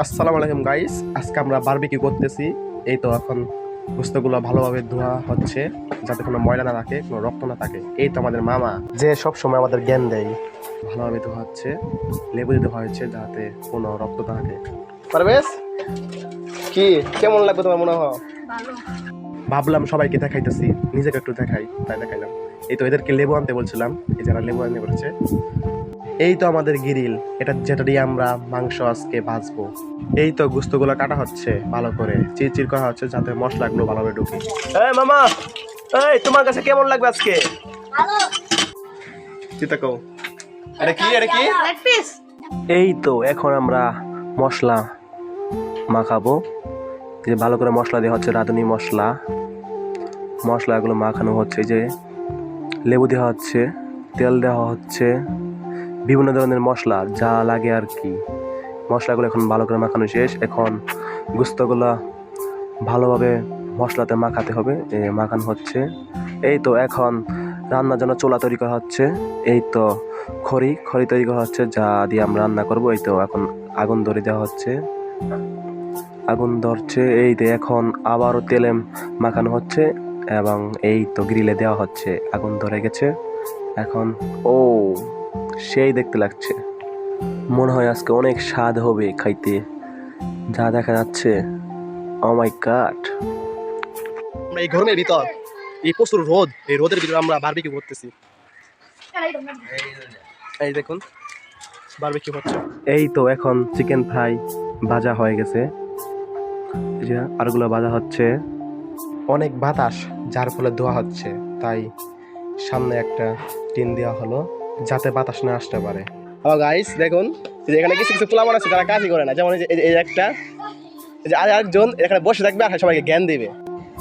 আসসালামু আলাইকুম গাইস, আজকে আমরা বারবিকিউ করতেছি। এই তো এখন গোস্তগুলো ভালোভাবে ধোয়া হচ্ছে যাতে কোনো ময়লা না থাকে, কোনো রক্ত না থাকে। এই তো আমাদের মামা যে সব সময় আমাদের জ্ঞান দেয়, ভালোভাবে ধোয়া হচ্ছে, লেবু দিয়ে ধোয়া হচ্ছে যাতে কোনো রক্ত না থাকে। পারবেশ কি কেমন লাগবে তোমার মনে হয়? ভাবলাম সবাইকে দেখাইতেছি, নিজেকে একটু দেখাই, তাই দেখাইলাম। এই তো এদেরকে লেবু আনতে বলছিলাম, এই যারা লেবু আনতে বলেছে। এই তো আমাদের গ্রিল, যেটা দিয়ে আমরা মাংস আজকে ভাজবো। এই তো গোস্তগুলো কাটা হচ্ছে, ভালো করে চিরচির করা হচ্ছে যাতে মশলাগুলো ভালোভাবে ঢুকে। এই মামা, এই তোমার কাছে কেমন লাগবে আজকে? চিন্তা কও, এটা কি লেগ পিস? এই তো এখন আমরা মশলা মাখাবো, যে ভালো করে মশলা দেওয়া হচ্ছে, রাঁধুনি মশলাগুলো মাখানো হচ্ছে, যে লেবু দেওয়া হচ্ছে, তেল দেওয়া হচ্ছে, বিভিন্ন ধরনের মশলা যা লাগে আর কি। মশলাগুলো এখন ভালো করে মাখানো শেষ। এখন গোস্তগুলো ভালোভাবে মশলাতে মাখাতে হবে, মাখানো হচ্ছে। এই তো এখন রান্নার জন্য চুলা তৈরি করা হচ্ছে। এই তো খড়ি তৈরি করা হচ্ছে যা দিয়ে আমরা রান্না করব। এই তো এখন আগুন ধরে দেওয়া হচ্ছে, আগুন ধরছে। এই তো এখন আবারও তেলে মাখানো হচ্ছে এবং এই তো গ্রিলে দেওয়া হচ্ছে। আগুন ধরে গেছে এখন। ও সেই দেখতে লাগছে, মনে হয় আজকে অনেক স্বাদ হবে খাইতে, যা দেখা যাচ্ছে। ও মাই গড, আমরা এই গরমের ভিতর, এই প্রচুর রোদ, এই রোদের ভিতরে আমরা বারবিকিউ করতেছি। এই দেখুন বারবিকিউ হচ্ছে। এই তো এখন চিকেন ফ্রাই ভাজা হয়ে গেছে, আরগুলো ভাজা হচ্ছে। অনেক বাতাস যার ফলে ধোয়া হচ্ছে, তাই সামনে একটা টিন দেওয়া হলো যাতে বাতাস না আসতে পারে। গাইস দেখুন, এখানে কিছু কিছু পোলাপান আছে যারা কাজই করে না, যেমন এই একটা, যে আরেকজন এখানে বসে থাকবে আর সবাইকে জ্ঞান দিবে।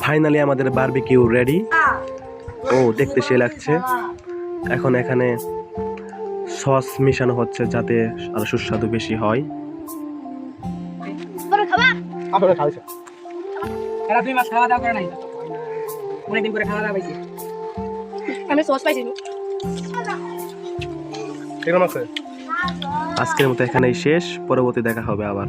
ফাইনালি আমাদের বারবিকিউ রেডি। ও দেখতে সে লাগছে। এখন এখানে সস মিশানো হচ্ছে যাতে আরো সুস্বাদু বেশি হয়। আমি সস পাইছি। আজকের মতো এখানেই শেষ, পরবর্তী দেখা হবে আবার।